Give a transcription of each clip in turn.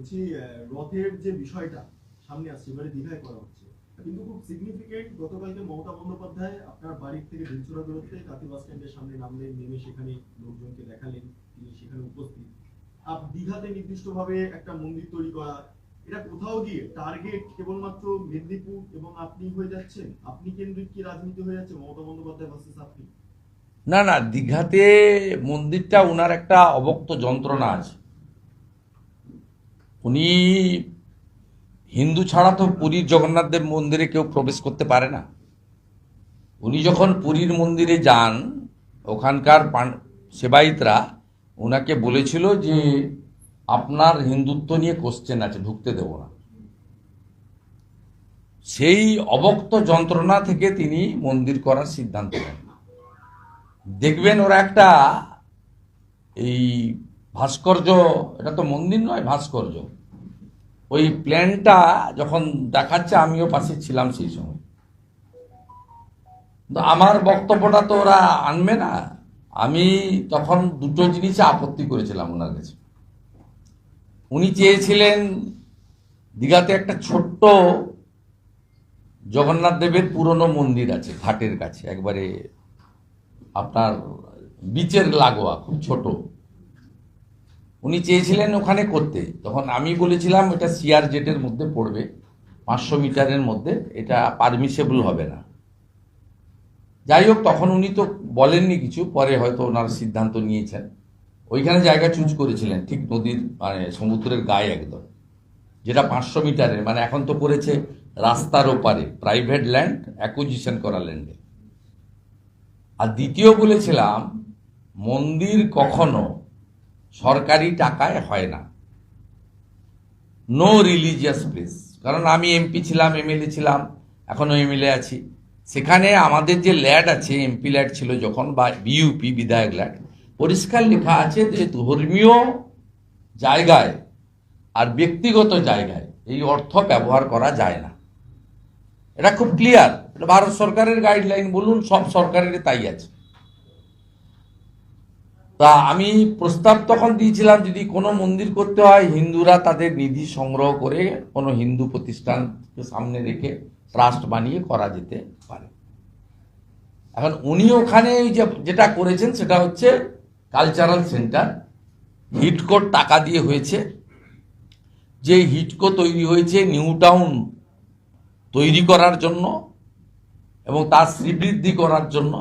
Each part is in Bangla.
বলছি রথের যে বিষয়টা সামনে আসছে, এবারে দীঘায় করা হচ্ছে, কিন্তু খুব সিগনিফিকেন্ট। গতকালকে মমতা বন্দ্যোপাধ্যায় আপনার বাড়ির থেকে ঢিলছড়া বেরোতে কাতি বাস স্ট্যান্ডের সামনে নামলেন, নেমে সেখানে লোকজনকে দেখালেন, তিনি সেখানে উপস্থিত। দীঘাতে নির্দিষ্টভাবে একটা মন্দির তৈরি করা, এটা কোথাও গিয়ে টার্গেট কেবলমাত্র মেদিনীপুর এবং আপনি হয়ে যাচ্ছেন, আপনি কেন্দ্রিক কি রাজনীতি হয়ে যাচ্ছে, মমতা বন্দ্যোপাধ্যায় ভার্সেস আপনি? না না, দীঘাতে মন্দিরটা ওনার একটা অবক্ত যন্ত্রণা আছে। উনি হিন্দু ছাড়া তো পুরীর জগন্নাথ দেব মন্দিরে কেউ প্রবেশ করতে পারে না। উনি যখন পুরীর মন্দিরে যান, ওখানকার সেবায়িতরা ওনাকে বলেছিল যে আপনার হিন্দুত্ব নিয়ে কোশ্চেন আছে, ঢুকতে দেব না। সেই অবক্ত যন্ত্রণা থেকে তিনি মন্দির করার সিদ্ধান্ত নেন। দেখবেন ওরা একটা এই ভাস্কর্য, এটা তো মন্দির নয়, ভাস্কর্য, ওই প্ল্যানটা যখন দেখাচ্ছে, আমিও পাশে ছিলাম সেই সময়। তো আমার বক্তব্যটা তো ওরা আনবে না। আমি তখন দুটো জিনিসে আপত্তি করেছিলাম ওনার কাছে। উনি চেয়েছিলেন দীঘাতে একটা ছোট্ট জগন্নাথ দেবের পুরনো মন্দির আছে ঘাটের কাছে, একবারে আপনার বিচের লাগোয়া, খুব ছোট। উনি চেয়েছিলেন ওখানে করতে। তখন আমি বলেছিলাম এটা সিআর জেটের মধ্যে পড়বে, 500 মিটারের মধ্যে, এটা পারমিসেবল হবে না। যাই হোক, তখন উনি তো বলেননি কিছু, পরে হয়তো ওনার সিদ্ধান্ত নিয়েছেন। ওইখানে জায়গা চুজ করেছিলেন ঠিক নদীর মানে সমুদ্রের গায়ে একদম, যেটা 500 মিটারের, মানে এখন তো করেছে রাস্তার ওপারে, প্রাইভেট ল্যান্ড অ্যাকুইজিশন করা ল্যান্ডে। আর দ্বিতীয় বলেছিলাম, মন্দির কখনো সরকারি টাকায় হয় না, নো রিলিজিয়াস প্লেস। কারণ আমি এমপি ছিলাম, এমএলএ ছিলাম, এখনো এমএলএ আছি। সেখানে আমাদের যে ল্যাড আছে, এমপি ল্যাড ছিল যখন, বা বিইউপি বিধায়ক ল্যাড, পরিষ্কার লেখা আছে যে ধর্মীয় জায়গায় আর ব্যক্তিগত জায়গায় এই অর্থ ব্যবহার করা যায় না। এটা খুব ক্লিয়ার, এটা ভারত সরকারের গাইডলাইন, বলুন সব সরকারের তাই আছে। তা আমি প্রস্তাব তখন দিয়েছিলাম, যদি কোনো মন্দির করতে হয়, হিন্দুরা তাদের নিধি সংগ্রহ করে কোনো হিন্দু প্রতিষ্ঠানকে সামনে রেখে ট্রাস্ট বানিয়ে করা যেতে পারে। এখন উনি ওখানে যেটা করেছেন সেটা হচ্ছে কালচারাল সেন্টার, হিটকোর টাকা দিয়ে হয়েছে। যে হিটকো তৈরি হয়েছে নিউ টাউন তৈরি করার জন্য এবং তার শ্রীবৃদ্ধি করার জন্য,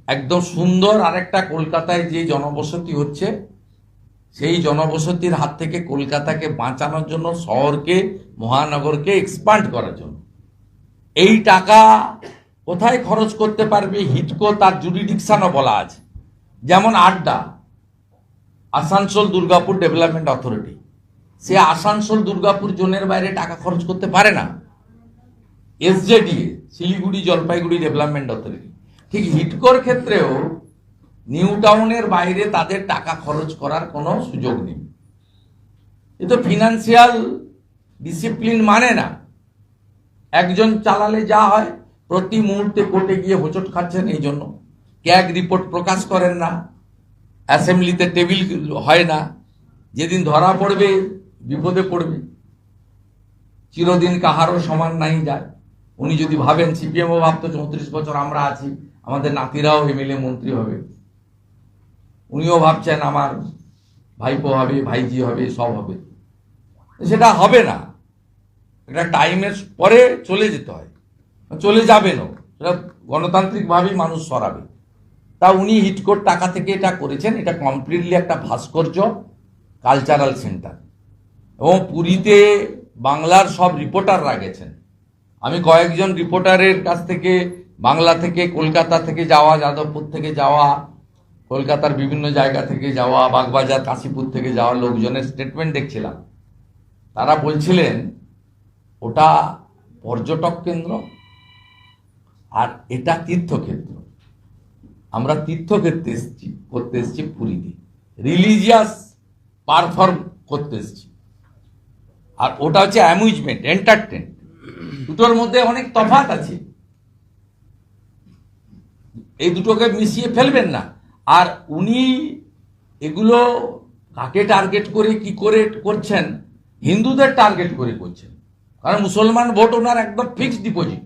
একদম সুন্দর আরেকটা কলকাতায় যে জনবসতি হচ্ছে, সেই জনবসতির হাত থেকে কলকাতাকে বাঁচানোর জন্য, শহরকে, মহানগরকে এক্সপান্ড করার জন্য। এই টাকা কোথায় খরচ করতে পারবে হিটকো, তার জুরিডিকশনও বলা আছে। যেমন আড্ডা, আসানসোল দুর্গাপুর ডেভেলপমেন্ট অথরিটি, সে আসানসোল দুর্গাপুর জোনের বাইরে টাকা খরচ করতে পারে না। SJDA, Siliguri Jalpaiguri development authority, ঠিক হিটকোর ক্ষেত্রেও নিউ টাউনের বাইরে তাদের টাকা খরচ করার কোনো সুযোগ নেই। এ তো ফিনান্সিয়াল ডিসিপ্লিন মানে না। একজন চালালে যা হয়, প্রতি মুহূর্তে কোর্টে গিয়ে হোঁচট খাচ্ছেন এই জন্য। ক্যাগ রিপোর্ট প্রকাশ করেন না, অ্যাসেম্বলিতে টেবিল হয় না, যেদিন ধরা পড়বে বিপদে পড়বে। চিরদিন কাহারও সমান নাই যায়। উনি যদি ভাবেন, সিপিএমও ভাবতো 34 বছর আমরা আছি, আমাদের নাতিরাও এমএলএ মন্ত্রী হবে, উনিও ভাবছেন আমার ভাইপো হবে, ভাইজি হবে, সব হবে। সেটা হবে না। এটা টাইমের পরে চলে যেতে হয়, চলে যাবেনও, সেটা গণতান্ত্রিকভাবেই মানুষ সরাবে। তা উনি হিটকোর টাকা থেকে এটা করেছেন। এটা কমপ্লিটলি একটা ভাস্কর্য কালচারাল সেন্টার, এবং পুরীতে বাংলার সব রিপোর্টাররা গেছেন। আমি কয়েকজন রিপোর্টারের কাছ থেকে, বাংলা থেকে, কলকাতা থেকে যাওয়া, যাদবপুর থেকে যাওয়া, কলকাতার বিভিন্ন জায়গা থেকে যাওয়া, বাগবাজার, কাশীপুর থেকে যাওয়া লোকজনের স্টেটমেন্ট দেখছিলাম। তারা বলছিলেন ওটা পর্যটক কেন্দ্র আর এটা তীর্থক্ষেত্র। আমরা তীর্থক্ষেত্রে করতে এসেছি পুরীতে, রিলিজিয়াস পারফর্ম করতে এসেছি, আর ওটা হচ্ছে অ্যামিউজমেন্ট, এন্টারটেন। দুটোর মধ্যে অনেক তফাৎ আছে, এই দুটোকে মিশিয়ে ফেলবেন না। আর উনি এগুলো কাকে টার্গেট করে কি করে করছেন? হিন্দুদের টার্গেট করে করছেন, কারণ মুসলমান ভোট ওনার একদম ফিক্সড ডিপোজিট।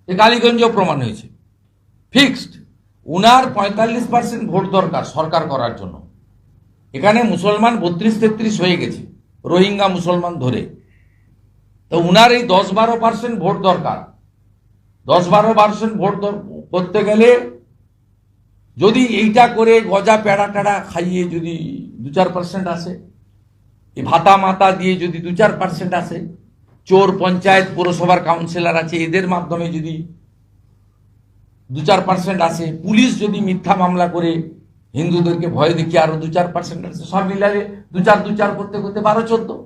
এ কালীগঞ্জেও প্রমাণ হয়েছে, ফিক্সড। উনার 45% ভোট দরকার সরকার করার জন্য। এখানে মুসলমান 32-33 হয়ে গেছে রোহিঙ্গা মুসলমান ধরে, তো উনার এই 10-12% ভোট দরকার। 10-12% ভোট করতে গেলে যদি এইটা করে গজা পেড়া টেড়া খাইয়ে যদি 2-4% আসে, এই ভাতা মাতা দিয়ে যদি 2-4% আসে, চোর পঞ্চায়েত পৌরসভার কাউন্সিলর আছে এদের মাধ্যমে যদি 2-4% আসে, পুলিশ যদি মিথ্যা মামলা করে হিন্দুদেরকে ভয় দেখিয়ে আরো 2-4% আসে, সব মিলালে 2-4 করতে করতে 12-14,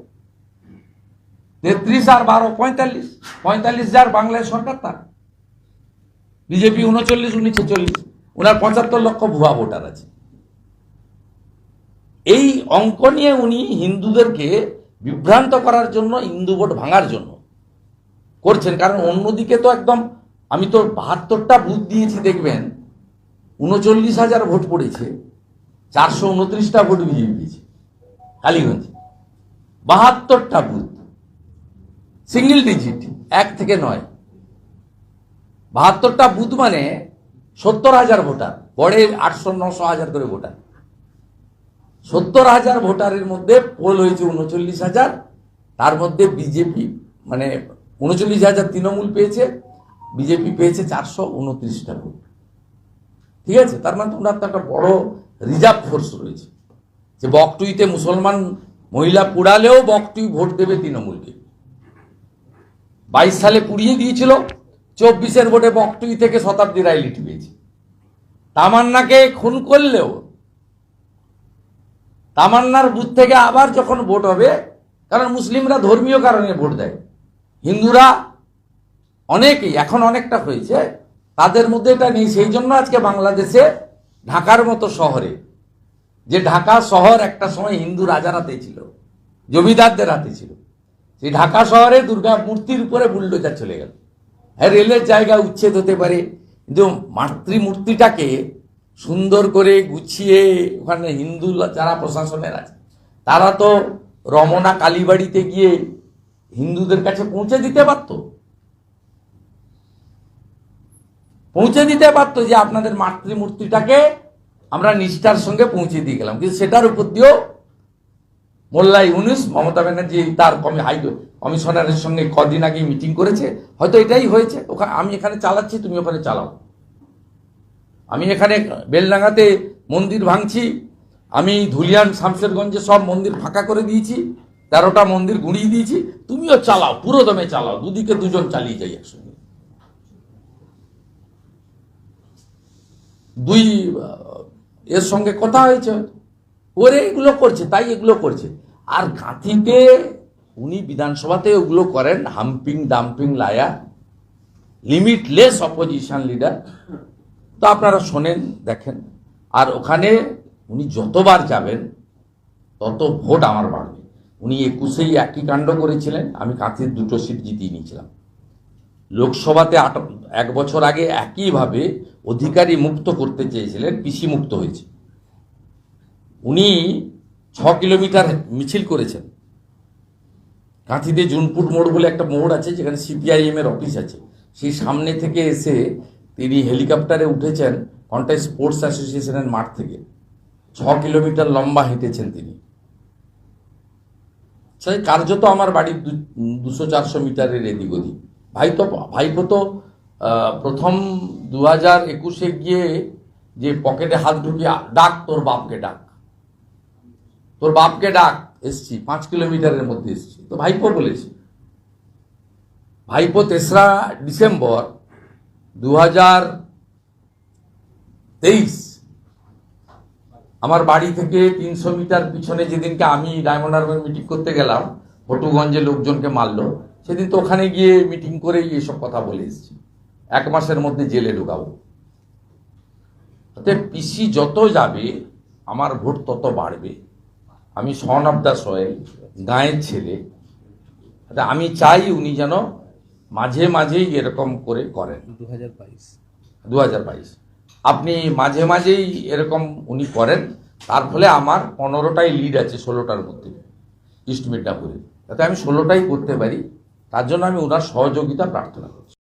33 আর 12 45 যার বাংলায় সরকার তার। বিজেপি 39, উনি 46, ওনার 75 লক্ষ ভুয়া ভোটার আছে। এই অঙ্ক নিয়ে উনি হিন্দুদেরকে বিভ্রান্ত করার জন্য, হিন্দু ভোট ভাঙার জন্য করছেন। কারণ অন্যদিকে তো একদম, আমি তো 72টা বুথ দিয়েছি, দেখবেন 39,000 ভোট পড়েছে, 429টা ভোট বিজেপি পেয়েছে কালীগঞ্জে। 72টা বুথ সিঙ্গেল ডিজিট, 1 থেকে 9, 72টা বুথ মানে 70,000 ভোটার, গড়ে 800-900,000 করে ভোটার। 70,000 ভোটারের মধ্যে পোল হয়েছে 39,000, তার মধ্যে বিজেপি মানে 39,000 তৃণমূল পেয়েছে, বিজেপি পেয়েছে 429টা ভোট। ঠিক আছে, তার মানে ওনার তো একটা বড় রিজার্ভ ফোর্স রয়েছে, যে বকটুইতে মুসলমান মহিলা পুড়ালেও বকটুই ভোট দেবে তৃণমূলকে। 22 সালে পুড়িয়ে দিয়েছিল, 24-এর ভোটে বকটুই থেকে শতাব্দী রায় লিড পেয়েছে। তামান্নাকে খুন করলেও তামান্নার বুথ থেকে আবার যখন ভোট হবে, কারণ মুসলিমরা ধর্মীয় কারণে ভোট দেয়, হিন্দুরা অনেকেই এখন অনেকটা হয়েছে, তাদের মধ্যে এটা নেই। সেই জন্য আজকে বাংলাদেশে ঢাকার মতো শহরে, যে ঢাকা শহর একটা সময় হিন্দু রাজার হাতে ছিল, জমিদারদের হাতে ছিল, সেই ঢাকা শহরে দুর্গা মূর্তির উপরে বুলডোজার চলে গেল। হ্যাঁ, রেলের জায়গা উচ্ছেদ হতে পারে, কিন্তু মাতৃমূর্তিটাকে সুন্দর করে গুছিয়ে ওখানে হিন্দু যারা প্রশাসনের আছে তারা তো রমনা কালীবাড়িতে গিয়ে হিন্দুদের কাছে পৌঁছে দিতে পারতো, যে আপনাদের মাতৃমূর্তিটাকে আমরা নিষ্ঠার সঙ্গে পৌঁছে দিয়ে গেলাম। কিন্তু সেটার উপর দিয়েও মোল্লা ইউনুস, মমতা ব্যানার্জি তার কমিশনারের সঙ্গে কদিন আগে মিটিং করেছে, হয়তো এটাই হয়েছে। ওখানে আমি এখানে চালাচ্ছি, তুমি ওখানে চালাও। আমি এখানে বেলডাঙ্গাতে মন্দির ভাঙছি, আমি ধুলিয়ান শামশেরগঞ্জে সব মন্দির ফাঁকা করে দিয়েছি, 13টা মন্দির গুঁড়িয়ে দিয়েছি, তুমিও চালাও, পুরো দমে চালাও, দুদিকে দুজন চালিয়ে যাই একসঙ্গে। দুই এর সঙ্গে কথা হয়েছে, ওরে এগুলো করছে, তাই এগুলো করছে। আর গাঁথিতে উনি বিধানসভাতে ওগুলো করেন, humping dumping Laya, limitless opposition leader. তো আপনারা শোনেন, দেখেন। আর ওখানে উনি যতবার যাবেন তত ভোট আমার বাড়বে। উনি 21-এই একই কাণ্ড করেছিলেন, আমি কাঁথির 2টো সিট জিতিয়ে নিয়েছিলাম। লোকসভাতে 1 বছর আগে একইভাবে অধিকারী মুক্ত করতে চেয়েছিলেন, পিসি মুক্ত হয়েছে। উনি 6 কিলোমিটার মিছিল করেছেন। কাঁথিতে জুনপুর মোড় বলে একটা মোড় আছে, যেখানে সিপিআইএম এর অফিস আছে, সেই সামনে থেকে এসে তিনি হেলিকপ্টারে উঠেছেন কন্টাই স্পোর্টস অ্যাসোসিয়েশনের মাঠ থেকে। 6 কিলোমিটার লম্বা হেঁটেছেন তিনি। সেই কার্যত আমার বাড়ির 200-400 মিটারের এদিক ওদিক। ভাইপো তো প্রথম 2021-এ গিয়ে যে পকেটে হাত ঢুকিয়ে ডাক, তোর বাপকে ডাক এসছি, 5 কিলোমিটারের মধ্যে এসছি, তো ভাইপো বলেছি। ভাইপো 3রা ডিসেম্বর 2023 আমার বাড়ি থেকে 300 মিটার পিছনে, যেদিনকে আমি ডায়মন্ড হারবার মিটিং করতে গেলাম, ফটুগঞ্জে লোকজনকে মারলো, সেদিন তো ওখানে গিয়ে মিটিং করেই এসব কথা বলে এসেছি। 1 মাসের মধ্যে জেলে ঢুকাবো। পিসি যত যাবে আমার ভোট তত বাড়বে। আমি সন অফ দ্য সয়েল, গাঁয়ের ছেলে। আমি চাই উনি যেন মাঝে মাঝেই এরকম করে করেন। 2022 আপনি মাঝে মাঝেই এরকম উনি করেন, তার ফলে আমার 15টাই লিড আছে 16টার মধ্যে ইস্ট মিদনাপুরে, যাতে আমি 16টাই করতে পারি, তার জন্য আমি ওনার সহযোগিতা প্রার্থনা করছি।